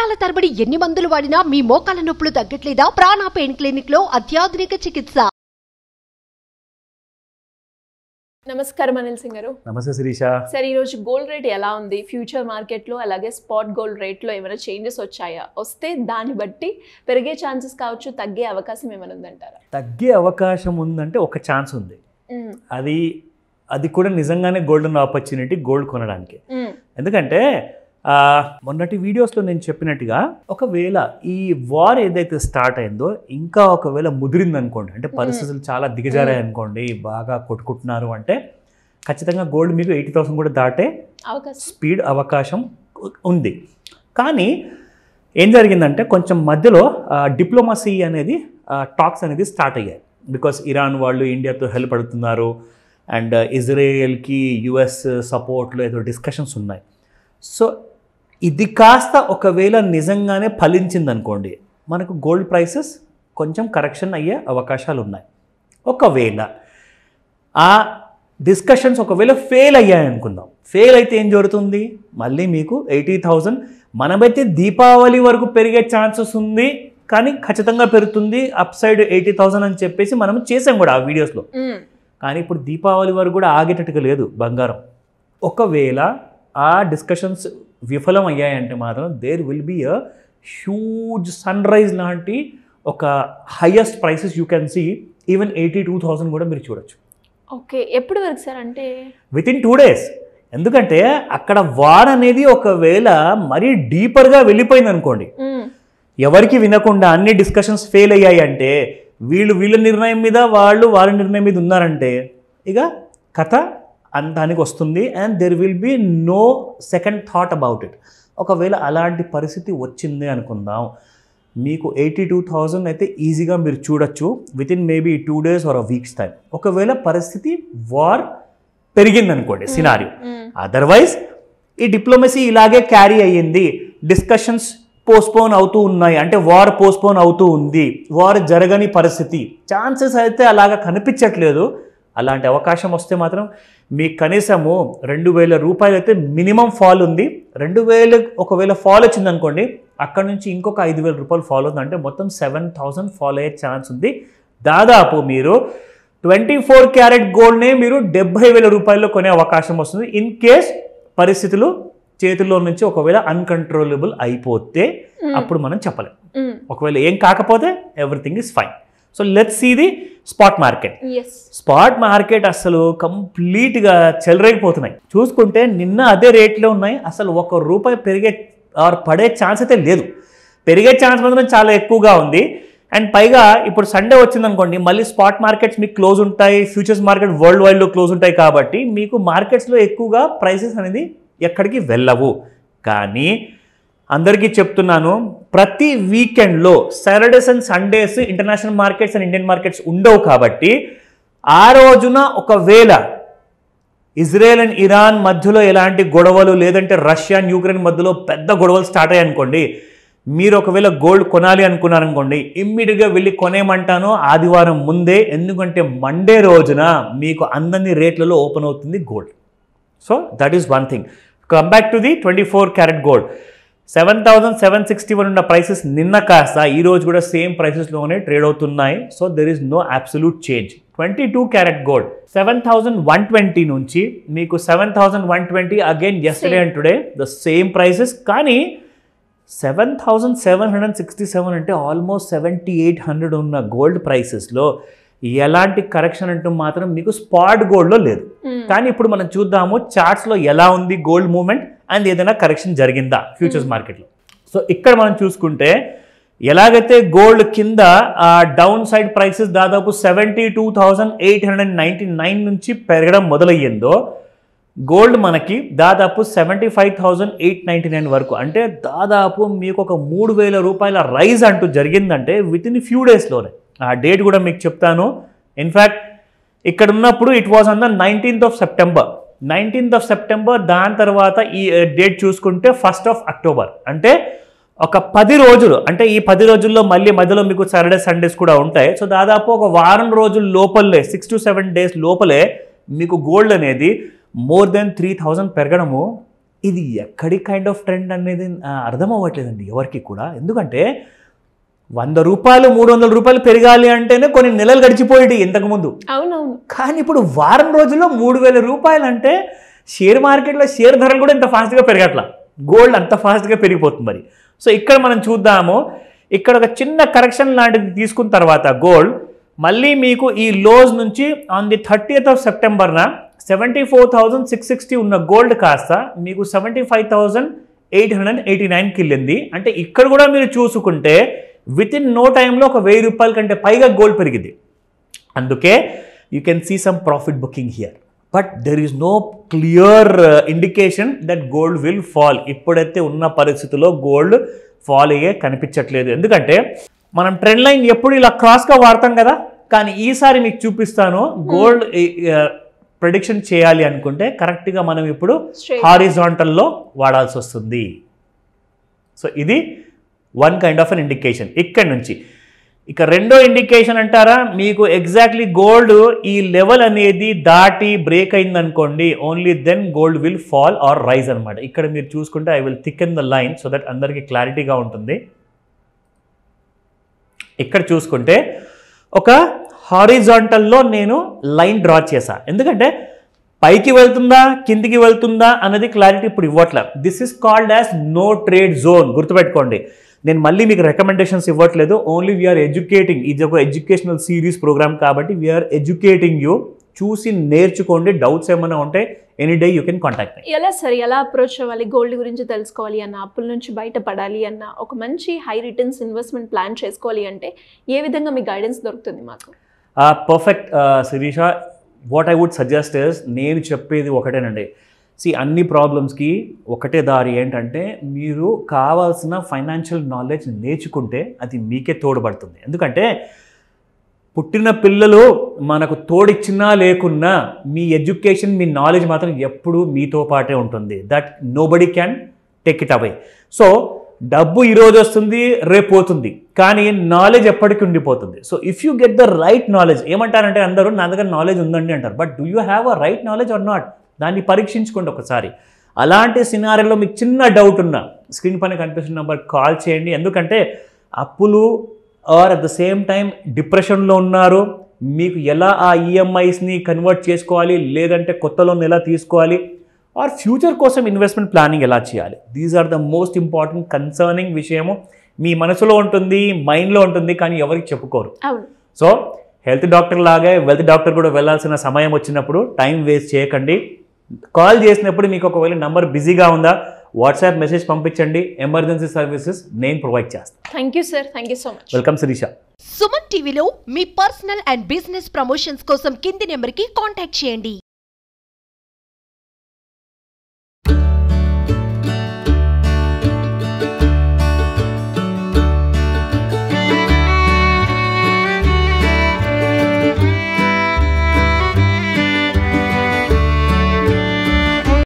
సంవత్సరాల తరబడి ఎన్ని మందులు వాడినా మీ మోకాల నొప్పులు తగ్గట్లేదా? ప్రాణ పెయిన్ క్లినిక్ లో అత్యాధునిక చికిత్స. నమస్కారం అనిల్ సింగ్ గారు. నమస్తే శిరీష. సార్, ఈ రోజు గోల్డ్ రేట్ ఎలా ఉంది? ఫ్యూచర్ మార్కెట్ లో అలాగే స్పాట్ గోల్డ్ రేట్ లో ఏమైనా చేంజెస్ వచ్చాయా? వస్తే దాన్ని బట్టి పెరిగే ఛాన్సెస్ కావచ్చు, తగ్గే అవకాశం ఏమైనా ఉందంటారా? తగ్గే అవకాశం ఉందంటే ఒక ఛాన్స్ ఉంది. అది కూడా నిజంగానే గోల్డెన్ ఆపర్చునిటీ గోల్డ్ కొనడానికి. ఎందుకంటే మొన్నటి వీడియోస్లో నేను చెప్పినట్టుగా ఒకవేళ ఈ వార్ ఏదైతే స్టార్ట్ అయిందో ఇంకా ఒకవేళ ముదిరింది అనుకోండి, అంటే పరిస్థితులు చాలా దిగజారాయి అనుకోండి, బాగా కొట్టుకుంటున్నారు అంటే ఖచ్చితంగా గోల్డ్ మీకు 80,000 కూడా దాటే అవకాశం ఉంది. కానీ ఏం జరిగిందంటే కొంచెం మధ్యలో డిప్లొమసీ అనేది టాక్స్ అనేది స్టార్ట్ అయ్యాయి. బికాస్ ఇరాన్ వాళ్ళు ఇండియాతో హెల్ప్ అడుగుతున్నారు అండ్ ఇజ్రాయెల్కి యుఎస్ సపోర్ట్లో ఏదో డిస్కషన్స్ ఉన్నాయి. సో ఇది కాస్త ఒకవేళ నిజంగానే ఫలించింది అనుకోండి, మనకు గోల్డ్ ప్రైసెస్ కొంచెం కరెక్షన్ అయ్యే అవకాశాలు ఉన్నాయి. ఒకవేళ ఆ డిస్కషన్స్ ఒకవేళ ఫెయిల్ అయ్యాయి అనుకుందాం, ఫెయిల్ అయితే ఏం జరుగుతుంది, మళ్ళీ మీకు 80,000 మనమైతే దీపావళి వరకు పెరిగే ఛాన్సెస్ ఉంది, కానీ ఖచ్చితంగా పెరుగుతుంది అప్ సైడ్ 80,000 అని చెప్పేసి మనం చేసాం కూడా ఆ వీడియోస్లో. కానీ ఇప్పుడు దీపావళి వరకు కూడా ఆగేటట్టుగా లేదు బంగారం. ఒకవేళ ఆ డిస్కషన్స్ విఫలం అయ్యాయంటే మాత్రం there will be a huge sunrise లాంటి ఒక highest prices you can see. Even 82,000 కూడా మీరు చూడొచ్చు. ఓకే, ఎప్పుడు వరకు సార్? అంటే వితిన్ 2 days. ఎందుకంటే అక్కడ వార్ అనేది ఒకవేళ మరీ డీపర్గా వెళ్ళిపోయింది అనుకోండి, ఎవరికి వినకుండా అన్ని డిస్కషన్స్ ఫెయిల్ అయ్యాయి అంటే, వీళ్ళ నిర్ణయం మీద వాళ్ళ నిర్ణయం మీద ఉన్నారంటే ఇక కథ దానికి వస్తుంది. And there will be no second thought about it. ఒకవేళ అలాంటి పరిస్థితి వచ్చింది అనుకుందాం, మీకు 82,000 అయితే ఈజీగా మీరు చూడొచ్చు within maybe 2 days or a week's time. ఒకవేళ పరిస్థితి వార్ పెరిగిందనుకోండి సినారియో. అదర్వైజ్ ఈ డిప్లొమసీ ఇలాగే క్యారీ అయ్యింది, డిస్కషన్స్ పోస్ట్పోన్ అవుతూ ఉన్నాయి, అంటే వార్ పోస్ట్పోన్ అవుతూ ఉంది, వార్ జరగని పరిస్థితి, ఛాన్సెస్ అయితే అలాగా కనిపించట్లేదు. అలాంటి అవకాశం వస్తే మాత్రం మీకు కనీసము 2,000 రూపాయలు అయితే మినిమం ఫాల్ ఉంది. 2,000 ఒకవేళ ఫాల్ వచ్చింది అనుకోండి, అక్కడ నుంచి ఇంకొక 5,000 రూపాయలు ఫాల్ అవుతుంది, అంటే మొత్తం 7,000 ఫాల్ అయ్యే ఛాన్స్ ఉంది. దాదాపు మీరు 24 క్యారెట్ గోల్డ్నే మీరు 70,000 రూపాయల్లో కొనే అవకాశం వస్తుంది. ఇన్ కేస్ పరిస్థితులు చేతుల్లో నుంచి ఒకవేళ అన్కంట్రోలబుల్ అయిపోతే అప్పుడు మనం చెప్పలేం. ఒకవేళ ఏం కాకపోతే everything is fine. So let's see the spot market. Spot market అసలు కంప్లీట్గా చెలరేగిపోతున్నాయి. చూసుకుంటే నిన్న అదే రేట్లో ఉన్నాయి, అసలు ₹1 పెరిగే ఆర్ పడే ఛాన్స్ అయితే లేదు. పెరిగే ఛాన్స్ మాత్రం చాలా ఎక్కువగా ఉంది. అండ్ పైగా ఇప్పుడు సండే వచ్చిందనుకోండి, మళ్ళీ స్పాట్ మార్కెట్స్ మీకు క్లోజ్ ఉంటాయి, ఫ్యూచర్స్ మార్కెట్ వరల్డ్ వైడ్లో క్లోజ్ ఉంటాయి, కాబట్టి మీకు మార్కెట్స్లో ఎక్కువగా ప్రైసెస్ అనేది ఎక్కడికి వెళ్ళవు. కానీ అందరికీ చెప్తున్నాను, ప్రతి వీకెండ్లో Saturdays and Sundays international markets and Indian markets ఉండవు, కాబట్టి ఆ రోజున ఒకవేళ ఇజ్రాయెల్ అండ్ ఇరాన్ మధ్యలో ఎలాంటి గొడవలు, లేదంటే రష్యా అండ్ యూక్రెయిన్ మధ్యలో పెద్ద గొడవలు స్టార్ట్ అయ్యాయి అనుకోండి, మీరు ఒకవేళ గోల్డ్ కొనాలి అనుకున్నారనుకోండి, ఇమ్మీడియట్గా వెళ్ళి కొనేమంటాను ఆదివారం ముందే. ఎందుకంటే మండే రోజున మీకు అందని రేట్లలో ఓపెన్ అవుతుంది gold. So that is one thing. Come back to the 24 carat gold. 7,761 ఉన్న ప్రైసెస్ నిన్న కాస్త ఈ రోజు కూడా సేమ్ ప్రైసెస్లోనే ట్రేడ్ అవుతున్నాయి. So there is no absolute change. 22 carat gold 7,120 నుంచి మీకు 7,120 again yesterday and today the same prices. కానీ 7,767 అంటే ఆల్మోస్ట్ 7,800 ఉన్న గోల్డ్ ప్రైసెస్లో ఎలాంటి కరెక్షన్ అంటూ మాత్రం మీకు స్పాట్ గోల్డ్లో లేదు. కానీ ఇప్పుడు మనం చూద్దాము చార్ట్స్లో ఎలా ఉంది గోల్డ్ మూవ్మెంట్ అండ్ ఏదైనా కరెక్షన్ జరిగిందా ఫ్యూచర్స్ మార్కెట్లో. సో ఇక్కడ మనం చూసుకుంటే ఎలాగైతే గోల్డ్ కింద డౌన్ సైడ్ ప్రైసెస్ దాదాపు 72,899 నుంచి పెరగడం మొదలయ్యిందో, గోల్డ్ మనకి దాదాపు 75,899 వరకు, అంటే దాదాపు మీకు ఒక 3,000 రూపాయల రైజ్ అంటూ జరిగిందంటే విత్ ఇన్ ఫ్యూ డేస్లోనే. ఆ డేట్ కూడా మీకు చెప్తాను. ఇన్ఫ్యాక్ట్ ఇక్కడ ఉన్నప్పుడు it was on the 19th of September. దాని తర్వాత ఈ డేట్ చూసుకుంటే 1st of October, అంటే ఒక 10 రోజులు, అంటే ఈ 10 రోజుల్లో మళ్ళీ మధ్యలో మీకు సాటర్డే సండేస్ కూడా ఉంటాయి. సో దాదాపు ఒక వారం రోజుల లోపలే 6 to 7 days లోపలే మీకు గోల్డ్ అనేది మోర్ దెన్ 3,000 పెరగడము ఇది ఎక్కడి కైండ్ ఆఫ్ ట్రెండ్ అనేది అర్థం అవ్వట్లేదండి ఎవరికి కూడా. ఎందుకంటే 100 రూపాయలు 300 రూపాయలు పెరగాలి అంటేనే కొన్ని నెలలు గడిచిపోయేది ఇంతకుముందు. అవునవును. కానీ ఇప్పుడు వారం రోజుల్లో 3000 రూపాయలు అంటే షేర్ మార్కెట్లో షేర్ ధరలు కూడా ఇంత ఫాస్ట్గా పెరగట్లా, గోల్డ్ అంత ఫాస్ట్గా పెరిగిపోతుంది మరి. సో ఇక్కడ మనం చూద్దాము, ఇక్కడ ఒక చిన్న కరెక్షన్ లాంటిది తీసుకున్న తర్వాత గోల్డ్ మళ్ళీ మీకు ఈ లోస్ నుంచి on the 30th of September 74,660 ఉన్న గోల్డ్ కాస్త మీకు 75,889కి వెళ్ళింది. అంటే ఇక్కడ కూడా మీరు చూసుకుంటే విత్ ఇన్ నో టైంలో ఒక 1000 రూపాయల కంటే పైగా గోల్డ్ పెరిగింది. అందుకే you can see some profit booking here, but there is no clear indication that gold will fall. ఇప్పుడైతే ఉన్న పరిస్థితుల్లో గోల్డ్ ఫాల్ అయ్యే కనిపించట్లేదు. ఎందుకంటే మనం ట్రెండ్ లైన్ ఎప్పుడు ఇలా క్రాస్గా వాడతాం కదా, కానీ ఈసారి మీకు చూపిస్తాను గోల్డ్ ప్రెడిక్షన్ చేయాలి అనుకుంటే కరెక్ట్గా మనం ఇప్పుడు హారిజాంటల్లో వాడాల్సి వస్తుంది. సో ఇది one kind of an indication. ఇక్కడ నుంచి ఇక రెండో ఇండికేషన్ అంటారా, మీకు ఎగ్జాక్ట్లీ గోల్డ్ ఈ లెవెల్ అనేది దాటి బ్రేక్ అయింది అనుకోండి, only then gold will fall or rise అనమాట. ఇక్కడ మీరు చూసుకుంటే I will thicken the line so that అందరికీ క్లారిటీగా ఉంటుంది. ఇక్కడ చూసుకుంటే ఒక హారిజాంటల్లో నేను లైన్ డ్రా చేశా, ఎందుకంటే పైకి వెళ్తుందా కిందికి వెళ్తుందా అన్నది క్లారిటీ ఇప్పుడు ఇవ్వట్లే. This is called as no trade zone. గుర్తుపెట్టుకోండి, నేను మళ్ళీ మీకు రికమెండేషన్స్ ఇవ్వట్లేదు, ఓన్లీ వీఆర్ ఎడ్యుకేటింగ్. ఇది ఒక ఎడ్యుకేషనల్ సిరీస్ ప్రోగ్రామ్ కాబట్టి వీఆర్ ఎడ్యుకేటింగ్ యూ. చూసి నేర్చుకోండి, డౌట్స్ ఏమైనా ఉంటే any day you can contact. ఎలా సార్, ఎలా అప్రోచ్ అవ్వాలి గోల్డ్ గురించి తెలుసుకోవాలి అన్న, అప్పుల నుంచి బయటపడాలి అన్న, ఒక మంచి హై రిటర్న్స్ ఇన్వెస్ట్మెంట్ ప్లాన్ చేసుకోవాలి అంటే ఏ విధంగా మీ గైడెన్స్ దొరుకుతుంది మాకు? Perfect Shirisha, what I would suggest is, నేను చెప్పేది ఒకటేనండి. అన్ని ప్రాబ్లమ్స్కి ఒకటే దారి ఏంటంటే మీరు కావాల్సిన ఫైనాన్షియల్ నాలెడ్జ్ నేర్చుకుంటే అది మీకే తోడ్పడుతుంది. ఎందుకంటే పుట్టిన పిల్లలు మనకు తోడిచ్చినా లేకున్నా మీ ఎడ్యుకేషన్ మీ నాలెడ్జ్ మాత్రం ఎప్పుడూ మీతో పాటే ఉంటుంది. That nobody can take it away. So డబ్బు ఈరోజు వస్తుంది రేపు పోతుంది, కానీ నాలెడ్జ్ ఎప్పటికీ ఉండిపోతుంది. So if you get the right knowledge, ఏమంటారంటే అందరూ నా దగ్గర నాలెడ్జ్ ఉందండి అంటారు, but do you have a right knowledge or not, దాన్ని పరీక్షించుకోండి ఒకసారి. అలాంటి సినారియోలో మీకు చిన్న డౌట్ ఉన్నా స్క్రీన్ పైన కనిపిస్తున్న నెంబర్ కాల్ చేయండి. ఎందుకంటే అప్పులు are at the same time డిప్రెషన్లో ఉన్నారు, మీకు ఎలా ఆ ఈఎంఐస్ని కన్వర్ట్ చేసుకోవాలి, లేదంటే కొత్త లోన్ ఎలా తీసుకోవాలి, ఆర్ ఫ్యూచర్ కోసం ఇన్వెస్ట్మెంట్ ప్లానింగ్ ఎలా చేయాలి, these are the most important concerning విషయము. మీ మనసులో ఉంటుంది, మైండ్లో ఉంటుంది, కానీ ఎవరికి చెప్పుకోరు. సో హెల్త్ డాక్టర్ లాగే వెల్త్ డాక్టర్ కూడా వెళ్ళాల్సిన సమయం వచ్చినప్పుడు టైం వేస్ట్ చేయకండి. కాల్ చేసినప్పుడు మీకు ఒకవేళ నంబర్ బిజీగా ఉందా, వాట్సాప్ మెసేజ్ పంపించండి, ఎమర్జెన్సీ సర్వీసెస్ నేను ప్రొవైడ్ చేస్తాను. Thank you sir, thank you so much. Welcome Shirisha. Suman టీవీలో మీ పర్సనల్ అండ్ బిజినెస్ ప్రమోషన్స్ కోసం కింది నెంబర్కి కాంటాక్ట్ చేయండి.